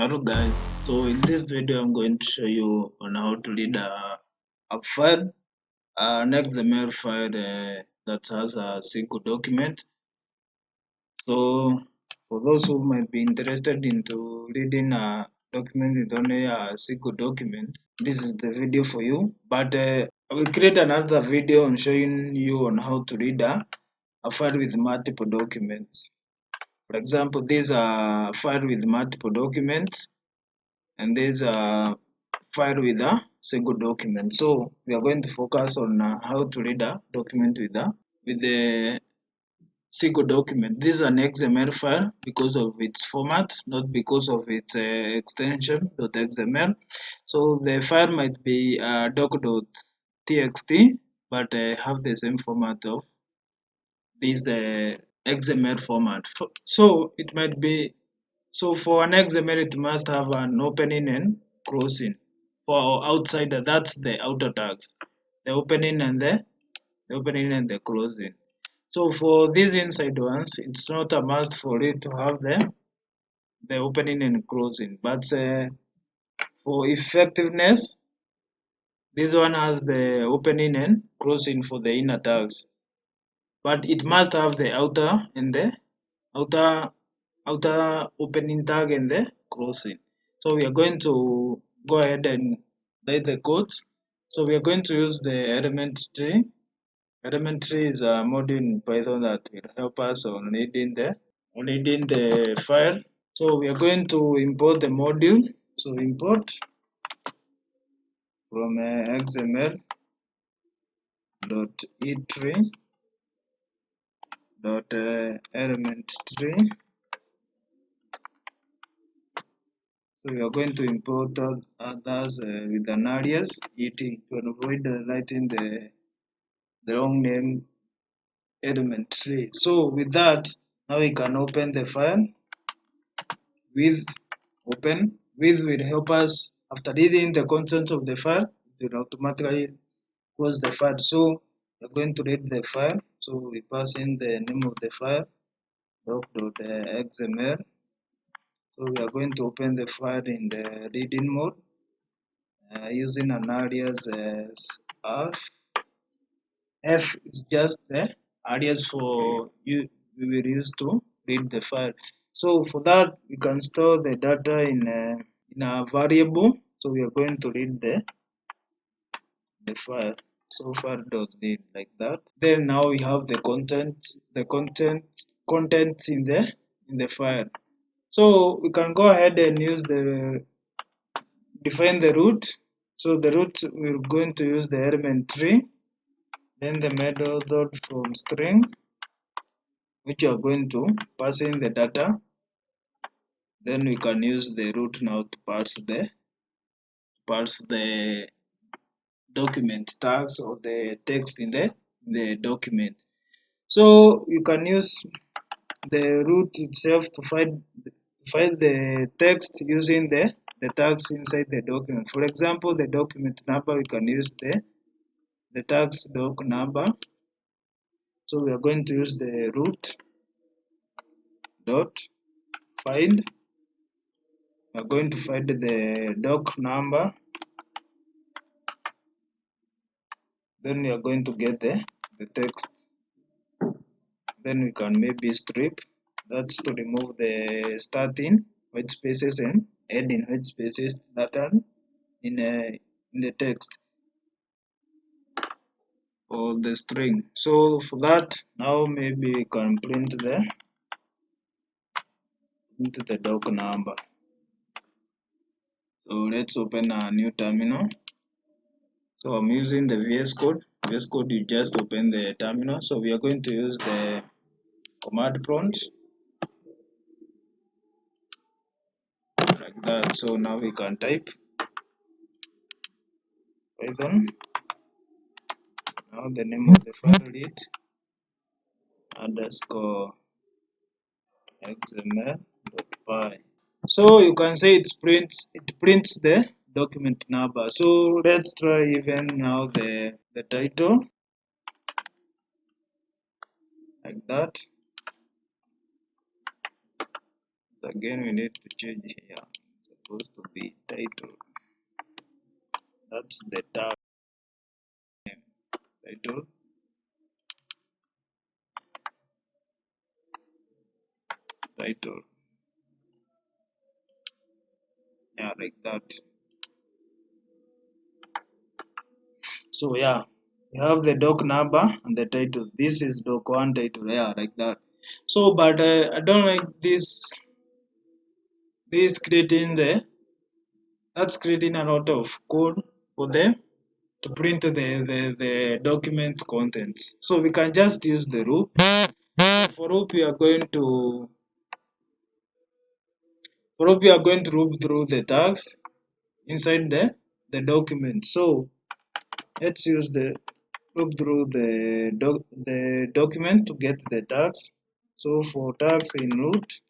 Hello guys, so in this video I'm going to show you on how to read a file, an XML file that has a single document. So for those who might be interested into reading a document with only a single document, this is the video for you. But I will create another video on showing you on how to read a file with multiple documents. For example, these are file with multiple documents and there's a file with a single document. So we are going to focus on how to read a document with the single document. This is an XML file because of its format, not because of its extension .xml. So the file might be doc.txt, but have the same format of this XML format. So it might be so for an XML, it must have an opening and closing. For outside, that's the outer tags, the opening and the closing. So for these inside ones, it's not a must for it to have the opening and closing. But for effectiveness, this one has the opening and closing for the inner tags. But it must have the outer and the outer opening tag and the closing. So we are going to go ahead and write the codes. So we are going to use the element tree. Element tree is a module in Python that will help us on reading the file. So we are going to import the module. So import from xml dot etree dot element tree. So we are going to import others with an alias et to avoid writing the wrong name element tree. So with that, now we can open the file. With open with will help us after reading the contents of the file, it will automatically close the file. So we're going to read the file. So we pass in the name of the file doc.xml. So we are going to open the file in the reading mode. Using an alias as f. F is just the alias for you we will use to read the file. So for that we can store the data in a variable. So we are going to read the file. So file dot read like that. Then now we have the contents in the file. So we can go ahead and use the define the root. So the root we're going to use the element tree, then the method from string, which you are going to pass in the data. Then we can use the root now to parse the document tags or the text in the document. So you can use the root itself to find the text using the tags inside the document. For example, the document number, we can use the tags doc number. So we are going to use the root dot find. We are going to find the doc number. Then we are going to get the text. Then we can maybe strip. That's to remove the starting white spaces and adding white spaces that are in the text or the string. So for that, now maybe we can print the doc number. So let's open a new terminal. So I'm using the VS Code. VS Code, you just open the terminal. So we are going to use the command prompt like that. So now we can type Python. Now the name of the file read underscore xml.py. So you can say it prints the document number. So let's try even now the title like that. Again we need to change here supposed to be title. That's the tag name. Title, title. Yeah, like that. So yeah, you have the doc number and the title. This is doc one title. Yeah, like that. So, but I don't like this creating the that's creating a lot of code for them to print the document contents. So we can just use the loop. For loop, we are going to for loop we are going to loop through the tags inside the document. So let's use the loop through the document to get the tags. So for tags in root,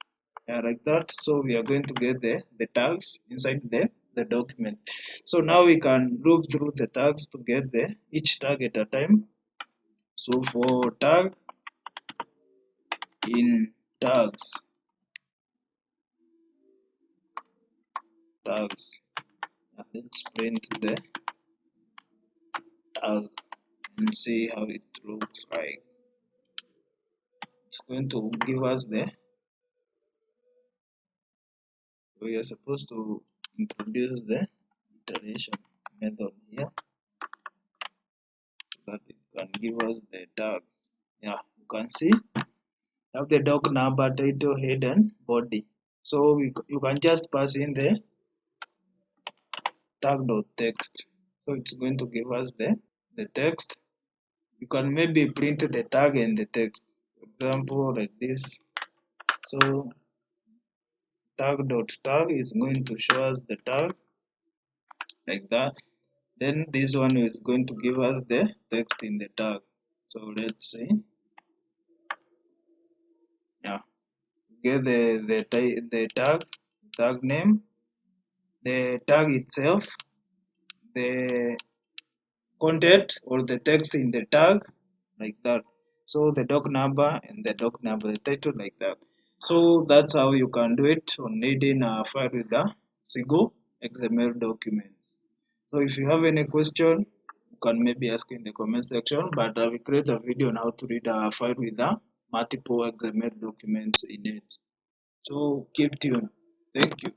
yeah, like that. So we are going to get the tags inside the document. So now we can loop through the tags to get the each tag at a time. So for tag in tags, let's print the tag and see how it looks like. It's going to give us we are supposed to introduce the iteration method here so that it can give us the tags. Yeah, you can see have the doc number, title, head, and body. So you can just pass in the tag.text. So it's going to give us the text. You can maybe print the tag and the text. For example, like this. So tag.tag is going to show us the tag like that. Then this one is going to give us the text in the tag. So let's see. Yeah, get the tag name, the tag itself, the content or the text in the tag like that. So the doc number and the doc number, the title like that. So that's how you can do it on needing a file with the Sigo XML document. So if you have any question, you can maybe ask in the comment section, but I will create a video on how to read a file with the multiple XML documents in it. So keep tuned. Thank you.